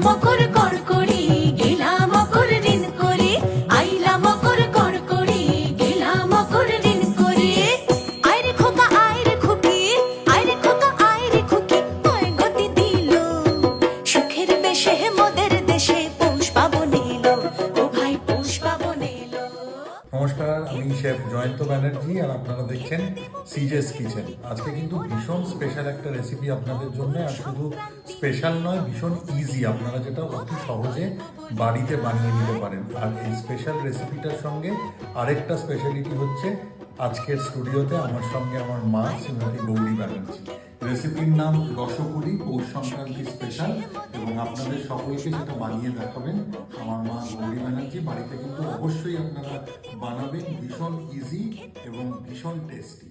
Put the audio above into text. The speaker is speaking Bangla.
মকর কড়কড়ি গেলা মকর ঋণ করে, আইলা মকর কড়কড়ি গেলা মকর ঋণ করে। আইরে খোকা আইরে খুকি, আইরে খোকা আইরে খুকি, ওই গতি দিল সুখের বেশে মোদের দেশে পৌষ পাবন এলো, ও ভাই পৌষ পাবন এলো। নমস্কার, আমি শেফ জয়ন্ত ব্যানার্জি আর আপনারা দেখছেন সিজেস কিচেন। আজকে কিন্তু ভীষণ স্পেশাল একটা রেসিপি আপনাদের জন্য, আর শুধু স্পেশাল নয়, ভীষণ ইজি, আপনারা যেটা অতি সহজে বাড়িতে বানিয়ে নিতে পারেন। আর এই স্পেশাল রেসিপিটার সঙ্গে আরেকটা স্পেশালিটি হচ্ছে, আজকের স্টুডিওতে আমার সঙ্গে আমার মা শ্রীমতী গৌরী ব্যানার্জি। রেসিপির নাম রসপুরি, পৌষ সংক্রান্তি স্পেশাল, এবং আপনাদের সকলকে সেটা বানিয়ে দেখাবেন আমার মা গৌরী ব্যানার্জি। বাড়িতে কিন্তু অবশ্যই আপনারা বানাবেন, ভীষণ ইজি এবং ভীষণ টেস্টি।